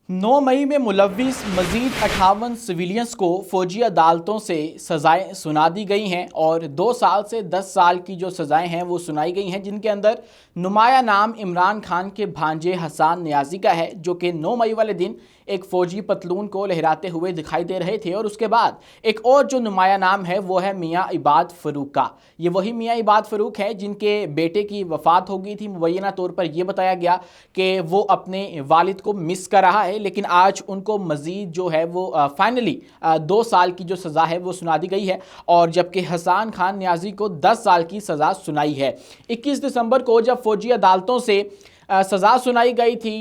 9 मई में मुलव्विस मजीद 58 सिविलियंस को फौजी अदालतों से सज़ाएं सुना दी गई हैं और 2 साल से 10 साल की जो सज़ाएं हैं वो सुनाई गई हैं, जिनके अंदर नुमाया नाम इमरान खान के भांजे हसन नियाज़ी का है, जो कि 9 मई वाले दिन एक फ़ौजी पतलून को लहराते हुए दिखाई दे रहे थे। और उसके बाद एक और जो नुमाया नाम है वो है मियाँ इबाद फ़रूक का। ये वही मियाँ इबाद फ़रूक है जिनके बेटे की वफ़ात हो गई थी। मुबैना तौर पर यह बताया गया कि वो अपने वालिद को मिस कर रहा है, लेकिन आज उनको मज़ीद जो है वो फाइनली 2 साल की जो सज़ा है वो सुना दी गई है, और जबकि हसन खान नियाज़ी को 10 साल की सज़ा सुनाई है। 21 दिसंबर को जब फौजी अदालतों से सज़ा सुनाई गई थी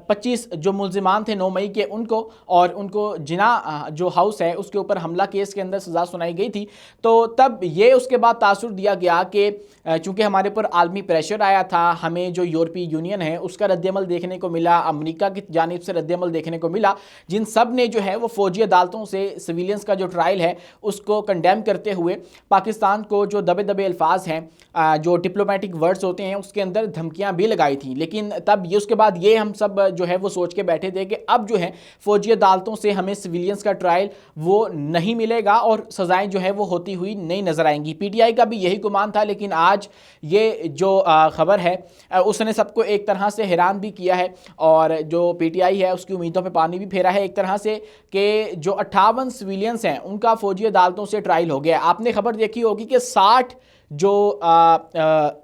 25 जो मुल्ज़िमान थे 9 मई के उनको, और उनको जिना जो हाउस है उसके ऊपर हमला केस के अंदर सज़ा सुनाई गई थी, तो तब ये उसके बाद तासुर दिया गया कि चूँकि हमारे पर आलमी प्रेशर आया था, हमें जो यूरोपीय यूनियन है उसका रद्दअमल देखने को मिला, अमरीका की जानिब से रद्दअमल देखने को मिला, जिन सब ने जो है वो फ़ौजी अदालतों से सिविलियंस का जो ट्रायल है उसको कंडेम करते हुए पाकिस्तान को जो दबे दबे अल्फाज हैं, जो डिप्लोमेटिक वर्ड्स होते हैं, उसके अंदर धमकियाँ भी लगाई थी। लेकिन तब ये उसके बाद ये हम सब जो है वो सोच के बैठे थे कि अब जो है फौजी अदालतों से हमें सिविलियंस का ट्रायल वो नहीं मिलेगा और सज़ाएं जो है वो होती हुई नहीं नज़र आएंगी। पीटीआई का भी यही गुमान था, लेकिन आज ये जो खबर है उसने सबको एक तरह से हैरान भी किया है, और जो पीटीआई है उसकी उम्मीदों पे पानी भी फेरा है एक तरह से कि जो 58 सिविलियंस हैं उनका फौजी अदालतों से ट्रायल हो गया। आपने खबर देखी होगी कि 60 जो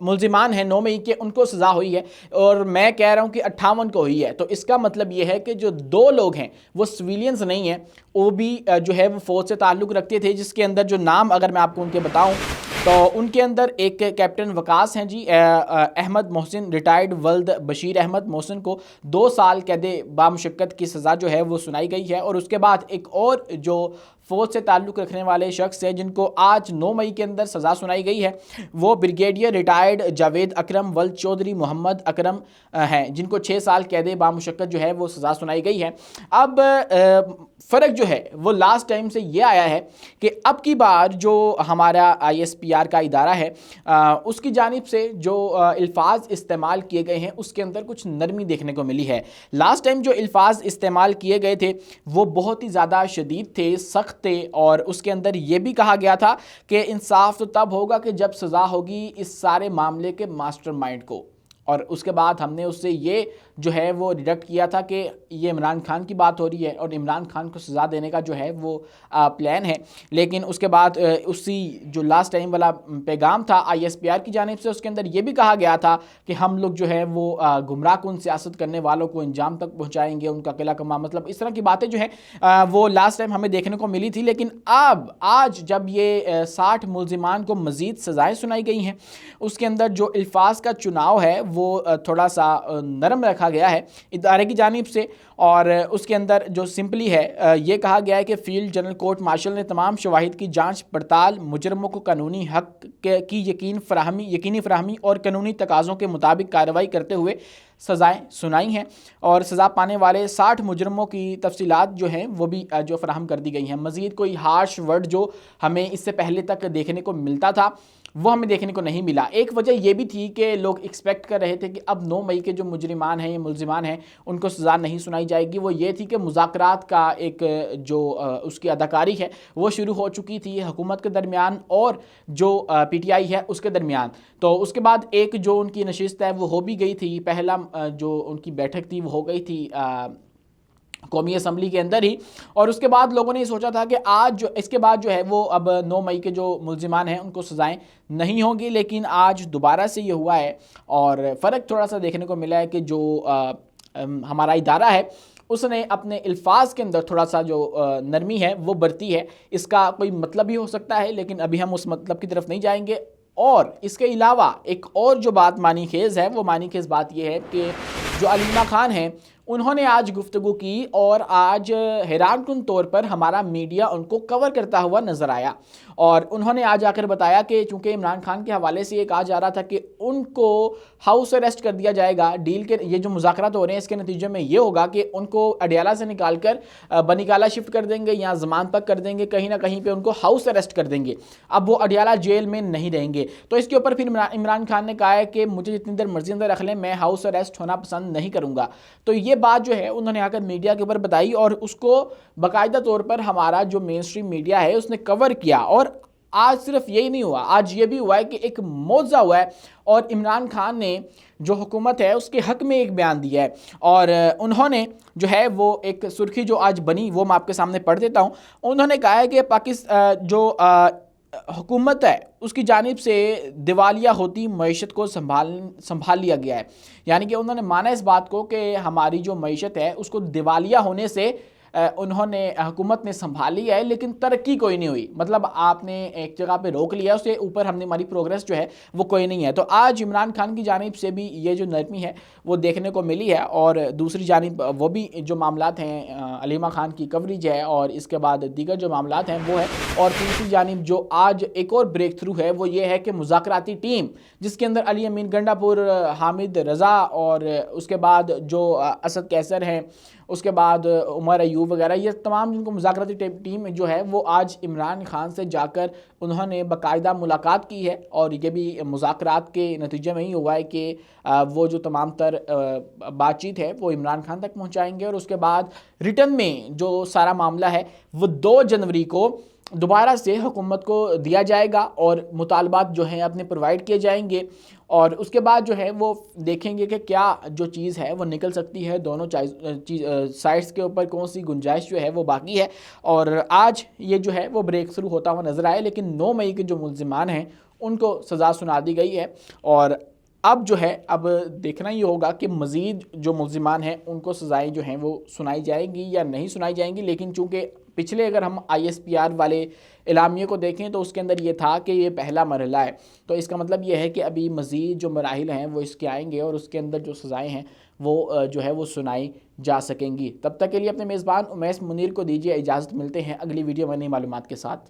मुल्ज़िमान हैं 9 मई के उनको सज़ा हुई है, और मैं कह रहा हूं कि 58 को हुई है। तो इसका मतलब ये है कि जो 2 लोग हैं वो सिविलियंस नहीं हैं, वो भी जो है वो फ़ौज से ताल्लुक़ रखते थे, जिसके अंदर जो नाम अगर मैं आपको उनके बताऊं तो उनके अंदर एक कैप्टन वकास हैं जी, अहमद मोहसिन, रिटायर्ड वल्द बशीर अहमद मोहसिन को 2 साल कैद बामुशक्कत की सज़ा जो है वो सुनाई गई है। और उसके बाद एक और जो फ़ौज से ताल्लुक़ रखने वाले शख्स है जिनको आज 9 मई के अंदर सज़ा सुनाई गई है, वो ब्रिगेडियर रिटायर्ड जावेद अकरम वल्द चौधरी मोहम्मद अकरम हैं, जिनको 6 साल कैद बामुशक्कत जो है वो सज़ा सुनाई गई है। अब फ़र्क जो है वो लास्ट टाइम से ये आया है कि अब की बार जो हमारा ISPR का इदारा है उसकी जानिब से जो अल्फाज इस्तेमाल किए गए हैं उसके अंदर कुछ नरमी देखने को मिली है। लास्ट टाइम जो अल्फाज इस्तेमाल किए गए थे वो बहुत ही ज़्यादा शदीद थे, सख्त थे, और उसके अंदर ये भी कहा गया था कि इंसाफ तो तब होगा कि जब सज़ा होगी इस सारे मामले के मास्टरमाइंड को। और उसके बाद हमने उससे ये जो है वो डिडक्ट किया था कि ये इमरान खान की बात हो रही है और इमरान खान को सज़ा देने का जो है वो प्लान है। लेकिन उसके बाद उसी जो लास्ट टाइम वाला पैगाम था ISPR की जानिब से, उसके अंदर ये भी कहा गया था कि हम लोग जो है वो गुमराह कुन सियासत करने वालों को अंजाम तक पहुँचाएँगे, उनका किला कमा, मतलब इस तरह की बातें जो है वो लास्ट टाइम हमें देखने को मिली थी। लेकिन अब आज जब ये 60 मुल्ज़िमान को मज़ीद सज़ाएँ सुनाई गई हैं, उसके अंदर जो अल्फाज का चुनाव है वो थोड़ा सा नरम रखा गया है इदारे की जानिब से, और उसके अंदर जो सिंपली है ये कहा गया है कि फील्ड जनरल कोर्ट मार्शल ने तमाम शवाहिद की जांच पड़ताल, मुजरमों को कानूनी हक की यकीनी फराहमी और कानूनी तकाज़ों के मुताबिक कार्रवाई करते हुए सज़ाएं सुनाई हैं, और सज़ा पाने वाले 60 मुजरमों की तफसीलात जो हैं वो भी जो फराहम कर दी गई हैं। मज़ीद कोई हार्श वर्ड जो हमें इससे पहले तक देखने को मिलता था वो हमें देखने को नहीं मिला। एक वजह यह भी थी कि लोग एक्सपेक्ट कर रहे थे कि अब 9 मई के जो मुजरिमान हैं, ये मुल्ज़िमान हैं, उनको सज़ा नहीं सुनाई जाएगी। वो ये थी कि मुज़ाकरात का एक जो उसकी अदाकारी है वो शुरू हो चुकी थी हुकूमत के दरमियान और जो PTI है उसके दरमियान। तो उसके बाद एक जो उनकी नशिस्त है वो हो भी गई थी, पहला जो उनकी बैठक थी वो हो गई थी कौमी असम्बली के अंदर ही, और उसके बाद लोगों ने सोचा था कि आज जो इसके बाद जो है वो अब 9 मई के जो मुल्ज़िमान हैं उनको सज़ाएं नहीं होंगी। लेकिन आज दोबारा से ये हुआ है, और फ़र्क थोड़ा सा देखने को मिला है कि जो हमारा इदारा है उसने अपने अल्फाज के अंदर थोड़ा सा जो नरमी है वो बरती है। इसका कोई मतलब भी हो सकता है, लेकिन अभी हम उस मतलब की तरफ नहीं जाएंगे। और इसके अलावा एक और जो बात मानी खेज़ है, वो मानी खेज़ बात यह है कि जो अलीमा खान हैं उन्होंने आज गुफ्तगू की, और आज हैरानकुन तौर पर हमारा मीडिया उनको कवर करता हुआ नज़र आया, और उन्होंने आज आकर बताया कि चूँकि इमरान खान के हवाले से ये कहा जा रहा था कि उनको हाउस अरेस्ट कर दिया जाएगा, डील के ये जो मुज़ाकरात हो रहे हैं इसके नतीजे में ये होगा कि उनको अडियाला से निकाल कर बनीकाला शिफ्ट कर देंगे या ज़मानत तक कर देंगे, कहीं ना कहीं पर उनको हाउस अरेस्ट कर देंगे। अब वो अडियाला जेल में नहीं रहेंगे। तो इसके ऊपर फिर इमरान खान ने कहा है कि मुझे जितनी देर मर्जी अंदर रख लें, मैं हाउस अरेस्ट होना पसंद नहीं करूँगा। तो ये बात जो है उन्होंने आकर मीडिया के ऊपर बताई और उसको बाकायदा तौर पर हमारा जो मेन स्ट्रीम मीडिया है उसने कवर किया। और आज सिर्फ यही नहीं हुआ, आज ये भी हुआ है कि एक मौजा हुआ है और इमरान खान ने जो हुकूमत है उसके हक में एक बयान दिया है। और उन्होंने जो है वो एक सुर्खी जो आज बनी वो मैं आपके सामने पढ़ देता हूँ। उन्होंने कहा है कि पाकिस्तान जो हुकूमत है उसकी जानिब से दिवालिया होती मईशत को संभाल लिया गया है। यानी कि उन्होंने माना इस बात को कि हमारी जो मईशत है उसको दिवालिया होने से उन्होंने हुकूमत ने संभाल लिया है, लेकिन तरक्की कोई नहीं हुई। मतलब आपने एक जगह पे रोक लिया, उससे ऊपर हमने हमारी प्रोग्रेस जो है वो कोई नहीं है। तो आज इमरान खान की जानिब से भी ये जो नरमी है वो देखने को मिली है। और दूसरी जानिब वो भी जो मामलात हैं, अलीमा खान की कवरेज है और इसके बाद दीगर जो मामलात हैं वो है। और तीसरी जानिब जो आज एक और ब्रेक थ्रू है वो ये है कि मुज़ाकराती टीम जिसके अंदर अली अमीन गंडापुर, हामिद रज़ा और उसके बाद जो असद कैसर हैं, उसके बाद उमर अयूब वगैरह, ये तमाम जिनको मुज़ाकराती टीम जो है वो आज इमरान खान से जाकर उन्होंने बाकायदा मुलाकात की है। और ये भी मुज़ाकरात के नतीजे में ही हुआ है कि वो जो तमाम तर बातचीत है वो इमरान खान तक पहुंचाएंगे। और उसके बाद रिटर्न में जो सारा मामला है वो 2 जनवरी को दोबारा से हुकूमत को दिया जाएगा और मुतालबात जो हैं अपने प्रोवाइड किए जाएंगे। और उसके बाद जो है वो देखेंगे कि क्या जो चीज़ है वो निकल सकती है, दोनों साइड्स के ऊपर कौन सी गुंजाइश जो है वो बाकी है। और आज ये जो है वो ब्रेक थ्रू होता हुआ नज़र आए, लेकिन 9 मई के जो मुल्ज़िमान हैं उनको सज़ा सुना दी गई है। और अब जो है अब देखना ही होगा कि मज़ीद जो मुल्ज़िमान हैं उनको सज़ाएँ जो हैं वो सुनाई जाएंगी या नहीं सुनाई जाएंगी। लेकिन चूँकि पिछले अगर हम ISPR वाले एलामिये को देखें तो उसके अंदर ये था कि ये पहला मरहला है, तो इसका मतलब ये है कि अभी मज़ीद जो मराहिल हैं वो इसके आएंगे और उसके अंदर जो सज़ाएँ हैं वो जो है वो सुनाई जा सकेंगी। तब तक के लिए अपने मेज़बान उमैस मुनीर को दीजिए इजाज़त। मिलते हैं अगली वीडियो में नई मालूमात के साथ।